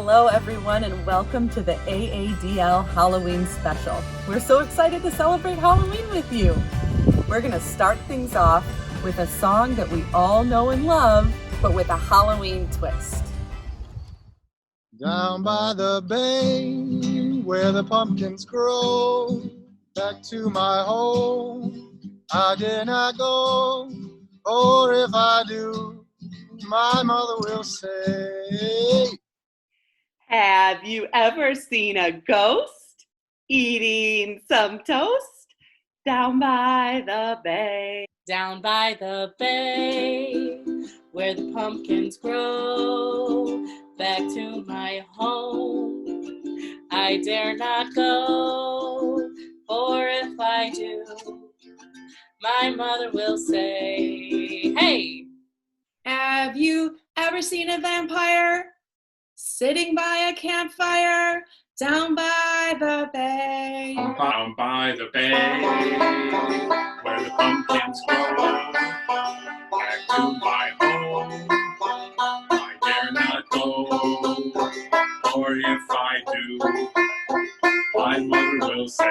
Hello everyone and welcome to the AADL Halloween special. We're so excited to celebrate Halloween with you. We're going to start things off with a song that we all know and love, but with a Halloween twist. Down by the bay where the pumpkins grow, back to my home I dare not go, or if I do, my mother will say, have you ever seen a ghost eating some toast down by the bay? Down by the bay, where the pumpkins grow, back to my home I dare not go, for if I do, my mother will say, hey! Have you ever seen a vampire sitting by a campfire down by the bay? Down by the bay, where the pumpkins grow, back to my home I dare not go, or if I do, my mother will say,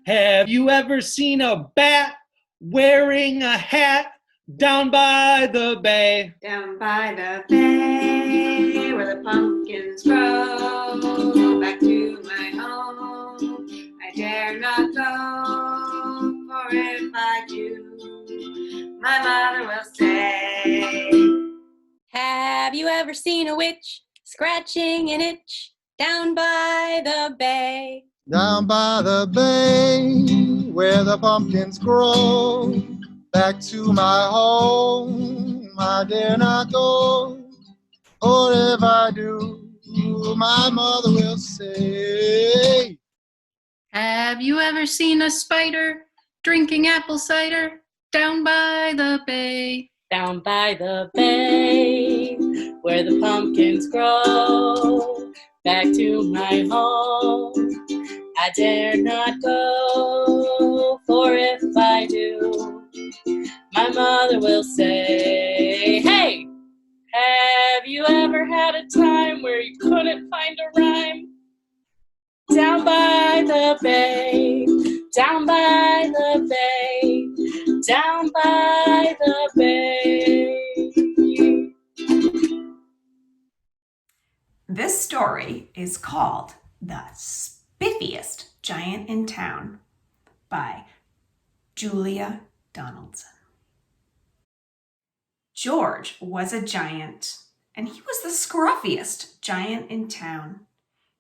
have you ever seen a bat wearing a hat down by the bay? Down by the bay, where the pumpkins grow, back to my home I dare not go, for if I do, my mother will say. Have you ever seen a witch scratching an itch down by the bay? down by the bay where the pumpkins grow, back to my home I dare not go, or if I do, my mother will say, Have you ever seen a spider drinking apple cider down by the bay? Down by the bay, where the pumpkins grow, back to my home I dare not go, for if I do, my mother will say, hey! Have you ever had a time where you couldn't find a rhyme? Down by the bay, down by the bay, down by the bay. This story is called The Spiffiest Giant in Town by Julia Donaldson. George was a giant, and he was the scruffiest giant in town.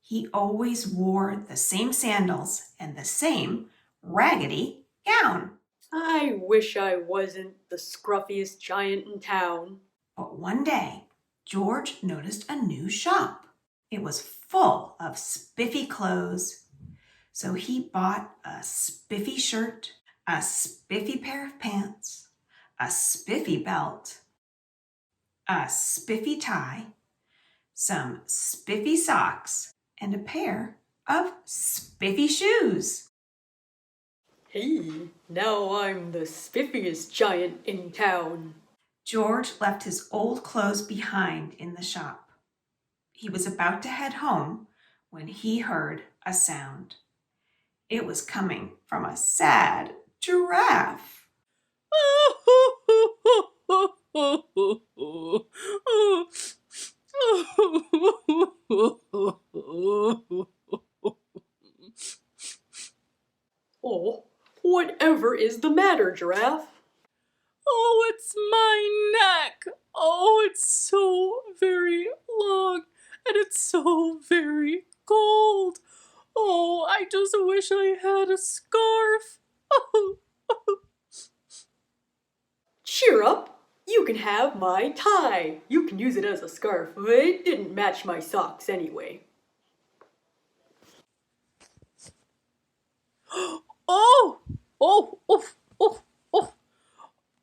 He always wore the same sandals and the same raggedy gown. I wish I wasn't the scruffiest giant in town. But one day, George noticed a new shop. It was full of spiffy clothes. So he bought a spiffy shirt, a spiffy pair of pants, a spiffy belt, a spiffy tie, some spiffy socks, and a pair of spiffy shoes. Hey, now I'm the spiffiest giant in town. George left his old clothes behind in the shop. He was about to head home when he heard a sound. It was coming from a sad giraffe. Oh, whatever is the matter, Giraffe? Oh, it's my neck. Oh, it's so very long and it's so very cold. Oh, I just wish I had a scarf. Oh. Cheer up! You can have my tie. You can use it as a scarf. It didn't match my socks anyway. Oh, oh, oh, oh, oh,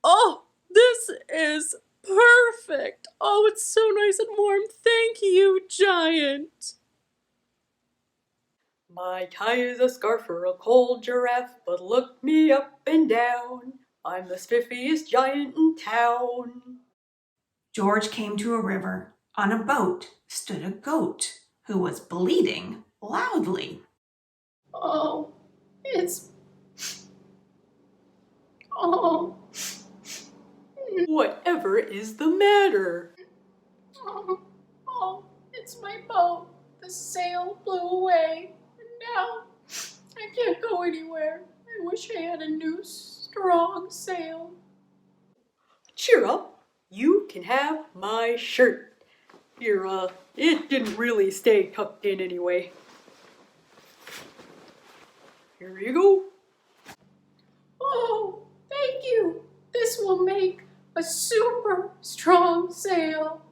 oh, this is perfect. Oh, it's so nice and warm. Thank you, Giant. My tie is a scarf for a cold giraffe, but look me up and down. I'm the spiffiest giant in town. George came to a river. On a boat stood a goat who was bleating loudly. Oh, it's... Oh. Whatever is the matter? Oh, it's my boat. The sail blew away, and now I can't go anywhere. I wish I had a new strong sail. Cheer up! You can have my shirt. Here, it didn't really stay tucked in anyway. Here you go. Oh, thank you. This will make a super strong sail.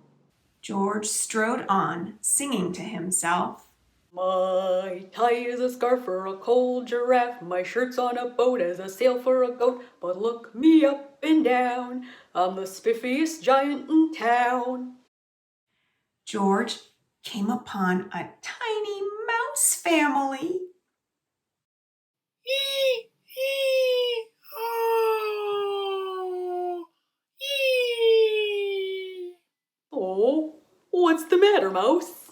George strode on, singing to himself. My tie is a scarf for a cold giraffe. My shirt's on a boat as a sail for a goat. But look me up and down. I'm the spiffiest giant in town. George came upon a tiny mouse family. Oh, what's the matter, Mouse?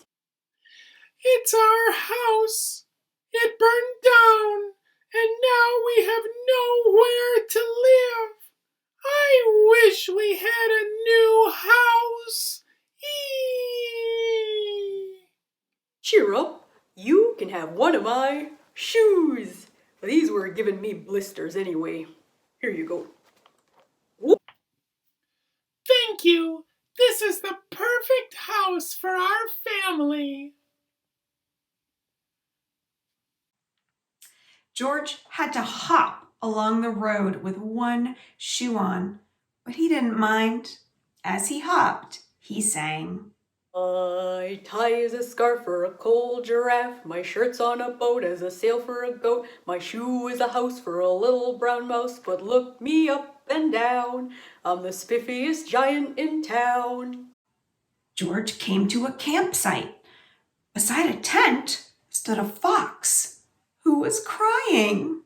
It's our house. It burned down, and now we have nowhere to live. I wish we had a new house. Cheer up. You can have one of my shoes. These were giving me blisters anyway. Here you go. Thank you. This is the perfect house for our family. George had to hop along the road with one shoe on, but he didn't mind. As he hopped, he sang. My tie is a scarf for a cold giraffe. My shirt's on a boat as a sail for a goat. My shoe is a house for a little brown mouse. But look me up and down. I'm the spiffiest giant in town. George came to a campsite. Beside a tent stood a fox who was crying.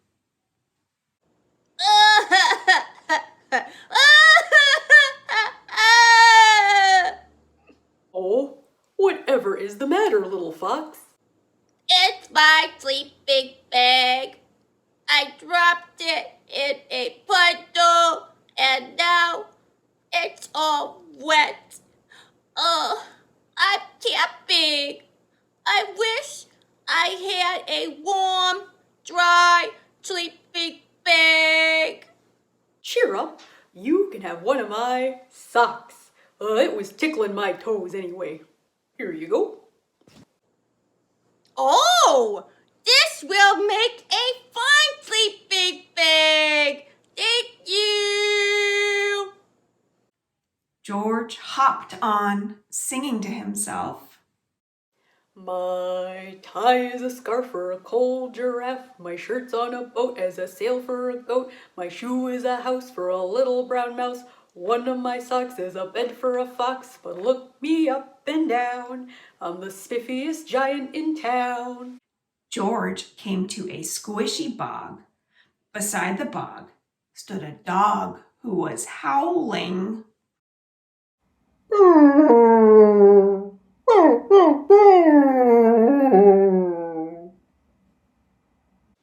Oh, whatever is the matter, little fox? It's my sleeping bag. I dropped it in a puddle and now it's all wet. I'm camping. I wish I had a warm, dry sleeping bag. Cheer up. You can have one of my socks. It was tickling my toes anyway. Here you go. Oh, this will make a fine sleeping bag. Thank you. George hopped on, singing to himself. My tie is a scarf for a cold giraffe. My shirt's on a boat as a sail for a goat. My shoe is a house for a little brown mouse. One of my socks is a bed for a fox. But look me up and down. I'm the spiffiest giant in town. George came to a squishy bog. Beside the bog stood a dog who was howling.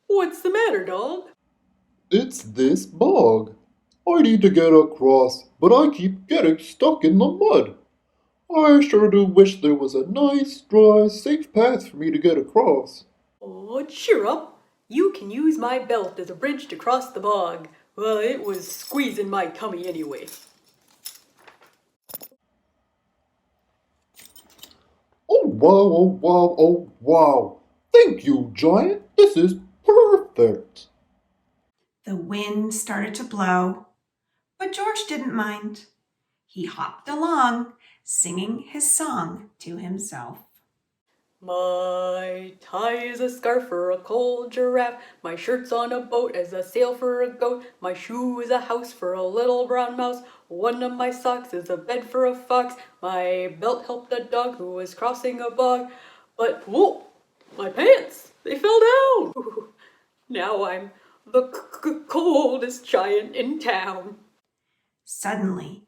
What's the matter, dog? It's this bog. I need to get across, but I keep getting stuck in the mud. I sure do wish there was a nice, dry, safe path for me to get across. Oh, cheer up. You can use my belt as a bridge to cross the bog. Well, it was squeezing my tummy anyway. Oh wow, oh wow, oh wow. Thank you, Giant. This is perfect. The wind started to blow, but George didn't mind. He hopped along, singing his song to himself. My tie is a scarf for a cold giraffe. My shirt's on a boat as a sail for a goat. My shoe is a house for a little brown mouse. One of my socks is a bed for a fox. My belt helped a dog who was crossing a bog. But, whoa, my pants, they fell down. Now I'm the coldest giant in town. Suddenly,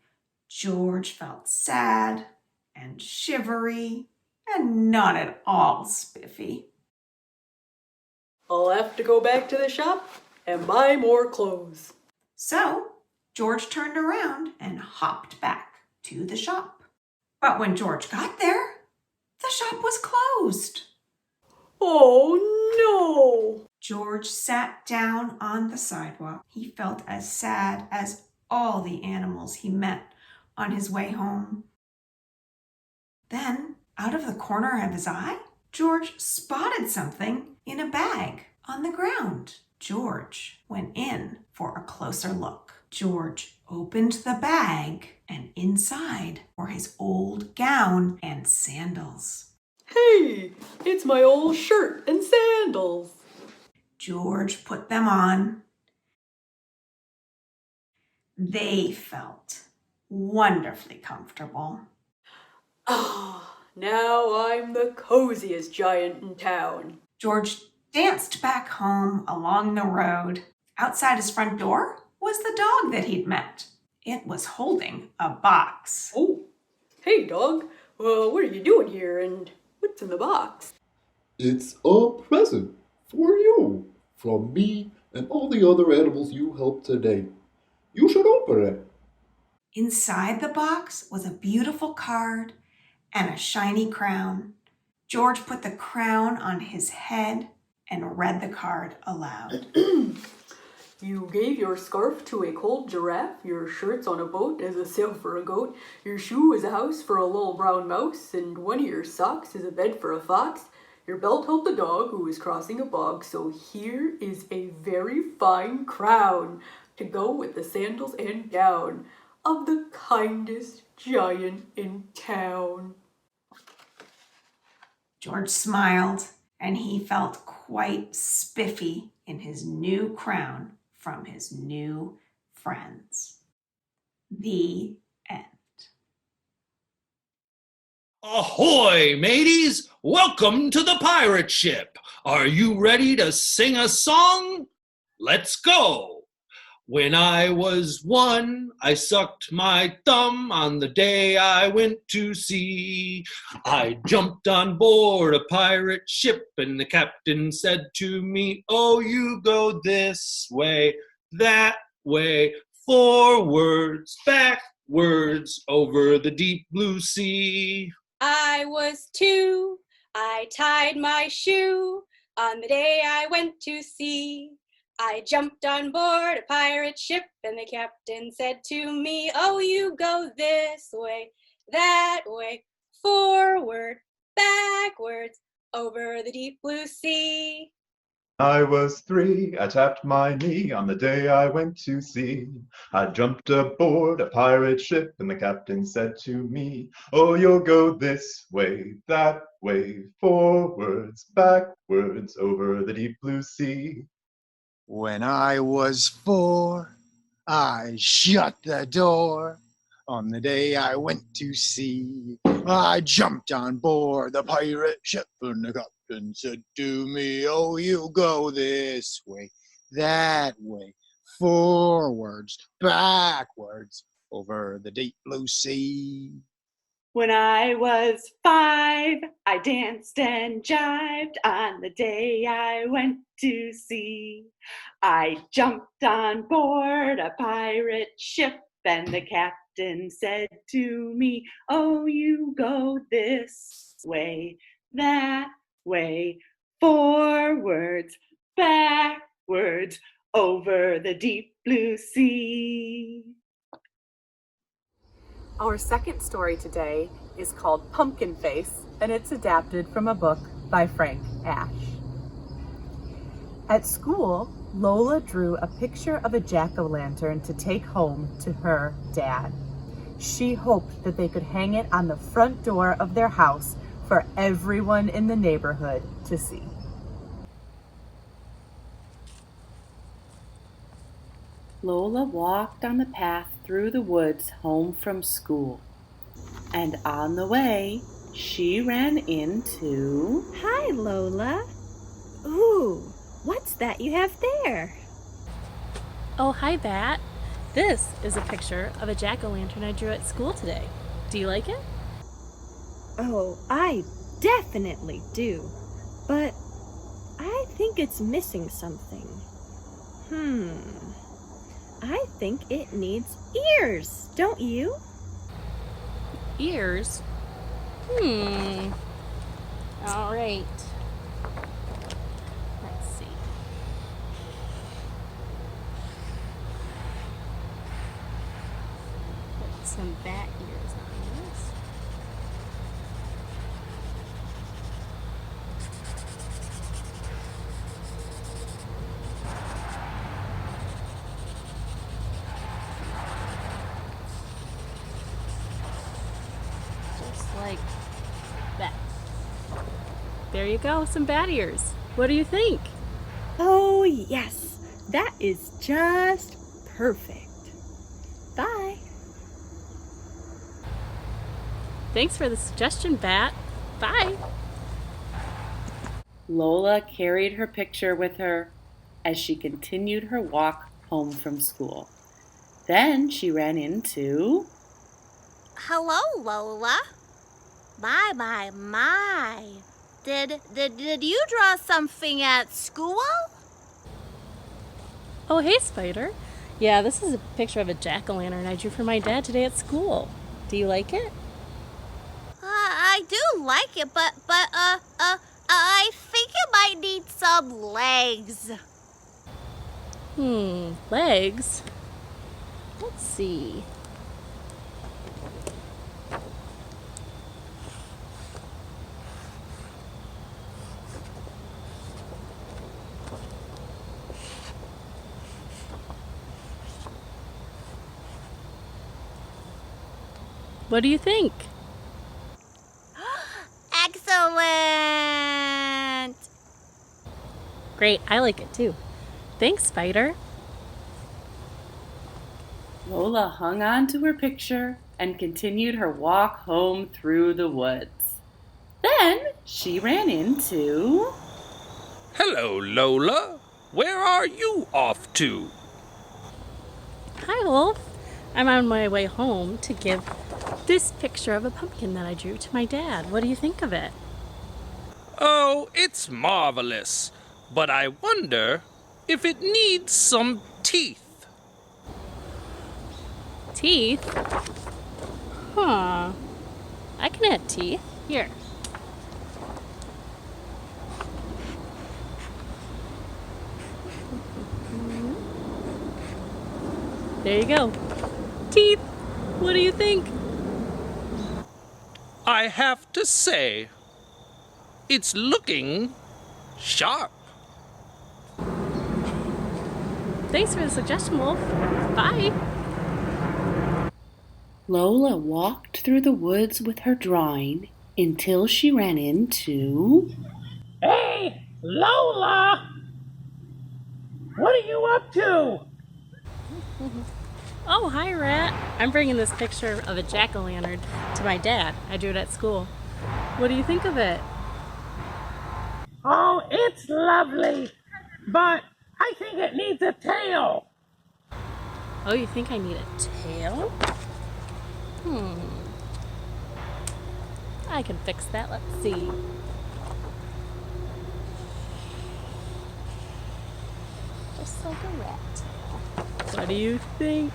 George felt sad and shivery and not at all spiffy. I'll have to go back to the shop and buy more clothes. So George turned around and hopped back to the shop. But when George got there, the shop was closed. Oh no! George sat down on the sidewalk. He felt as sad as all the animals he met on his way home. Then, out of the corner of his eye, George spotted something in a bag on the ground. George went in for a closer look. George opened the bag, and inside were his old gown and sandals. Hey, it's my old shirt and sandals. George put them on. They felt wonderfully comfortable. Ah, now I'm the coziest giant in town. George danced back home along the road. Outside his front door was the dog that he'd met. It was holding a box. Oh, hey dog, what are you doing here and what's in the box? It's a present for you from me and all the other animals you helped today. You should open it. Inside the box was a beautiful card and a shiny crown. George put the crown on his head and read the card aloud. You gave your scarf to a cold giraffe, your shirt's on a boat as a sail for a goat, your shoe is a house for a little brown mouse, and one of your socks is a bed for a fox. Your belt helped a dog who was crossing a bog, so here is a very fine crown to go with the sandals and gown of the kindest giant in town. George smiled, and he felt quite spiffy in his new crown from his new friends. The end. Ahoy, mateys! Welcome to the pirate ship. Are you ready to sing a song? Let's go. When I was one, I sucked my thumb on the day I went to sea. I jumped on board a pirate ship and the captain said to me, oh, you go this way, that way, forwards, backwards, over the deep blue sea. I was two. I tied my shoe on the day I went to sea. I jumped on board a pirate ship and the captain said to me, oh, you go this way, that way, forward, backwards, over the deep blue sea. I was three, I tapped my knee on the day I went to sea. I jumped aboard a pirate ship and the captain said to me, oh, you'll go this way, that way, forwards, backwards, over the deep blue sea. When I was 4, I shut the door. On the day I went to sea, I jumped on board the pirate ship, and the captain said to me, oh, you go this way, that way, forwards, backwards, over the deep blue sea. When I was 5, I danced and jived on the day I went to sea. I jumped on board a pirate ship, and the captain said to me, "Oh, you go this way, that way, forwards, backwards, over the deep blue sea." Our second story today is called Pumpkin Face, and it's adapted from a book by Frank Ash. At school, Lola drew a picture of a jack-o'-lantern to take home to her dad. She hoped that they could hang it on the front door of their house for everyone in the neighborhood to see. Lola walked on the path through the woods home from school. And on the way, she ran into... Hi, Lola. Ooh, what's that you have there? Oh, hi, Bat. This is a picture of a jack-o'-lantern I drew at school today. Do you like it? Oh, I definitely do. But I think it's missing something. I think it needs ears, don't you? Ears? All right. Let's see. Put some bat ears on this. Just like that. There you go, some bat ears. What do you think? Oh, yes. That is just perfect. Bye. Thanks for the suggestion, Bat. Bye. Lola carried her picture with her as she continued her walk home from school. Then she ran into... Hello, Lola. My. Did you draw something at school? Oh, hey, Spider. Yeah, this is a picture of a jack-o'-lantern I drew for my dad today at school. Do you like it? I do like it, but I think it might need some legs. Legs? Let's see. What do you think? Excellent! Great, I like it too. Thanks, Spider. Lola hung on to her picture and continued her walk home through the woods. Then she ran into... Hello, Lola. Where are you off to? Hi, Wolf. I'm on my way home to give this picture of a pumpkin that I drew to my dad. What do you think of it? Oh, it's marvelous. But I wonder if it needs some teeth. Teeth? Huh. I can add teeth. Here. There you go. Teeth! What do you think? I have to say, it's looking sharp. Thanks for the suggestion, Wolf. Bye. Lola walked through the woods with her drawing until she ran into... Hey, Lola! What are you up to? Oh, hi, Rat. I'm bringing this picture of a jack-o'-lantern to my dad. I drew it at school. What do you think of it? Oh, it's lovely, but I think it needs a tail. Oh, you think I need a tail? I can fix that. Let's see. Just like a rat tail. What do you think?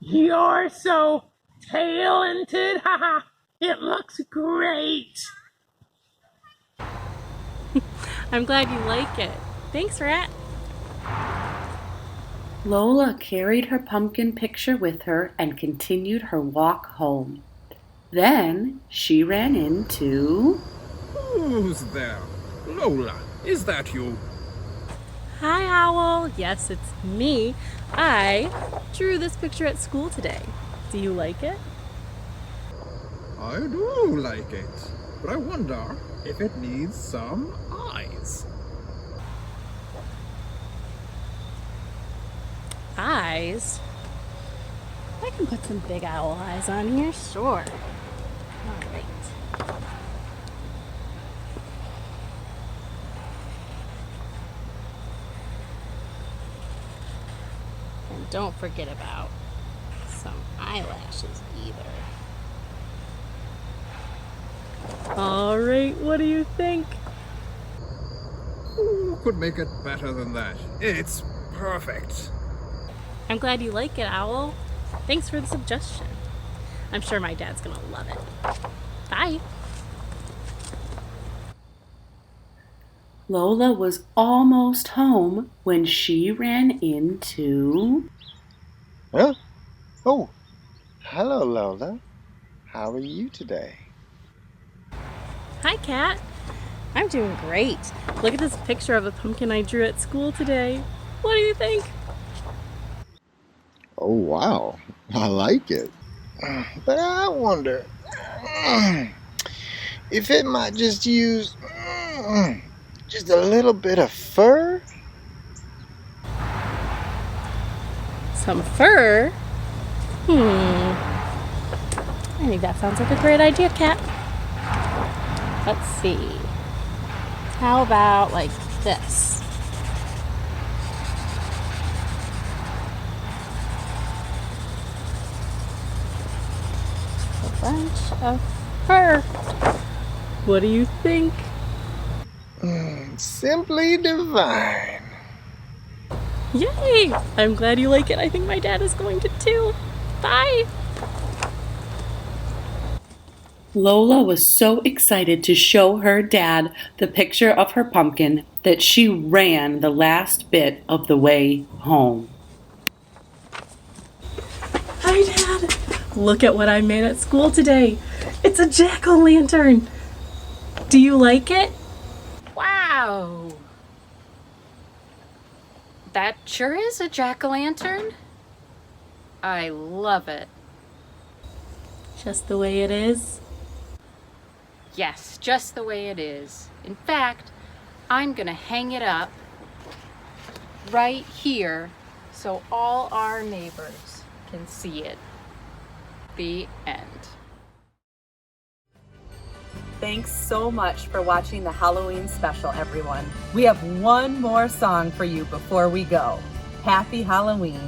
You're so talented, haha. It looks great. I'm glad you like it. Thanks, Rat. Lola carried her pumpkin picture with her and continued her walk home. Then she ran into... Who's there? Lola, is that you? Hi, Owl. Yes, it's me. I drew this picture at school today. Do you like it? I do like it, but I wonder if it needs some eyes. Eyes? I can put some big owl eyes on here, sure. All right. And don't forget about some eyelashes either. All right, what do you think? Who could make it better than that? It's perfect. I'm glad you like it, Owl. Thanks for the suggestion. I'm sure my dad's gonna love it. Bye. Lola was almost home when she ran into... Huh? Oh, hello, Lola. How are you today? Hi, Kat. I'm doing great. Look at this picture of a pumpkin I drew at school today. What do you think? Oh, wow. I like it. But I wonder if it might just use just a little bit of fur. Some fur? I think that sounds like a great idea, Kat. Let's see. How about like this? A bunch of fur. What do you think? Simply divine. Yay! I'm glad you like it. I think my dad is going to too. Bye! Lola was so excited to show her dad the picture of her pumpkin that she ran the last bit of the way home. Hi, Dad! Look at what I made at school today. It's a jack-o'-lantern. Do you like it? Wow! That sure is a jack-o'-lantern. I love it. Just the way it is? Yes, just the way it is. In fact, I'm gonna hang it up right here so all our neighbors can see it. The end. Thanks so much for watching the Halloween special, everyone. We have one more song for you before we go. Happy Halloween.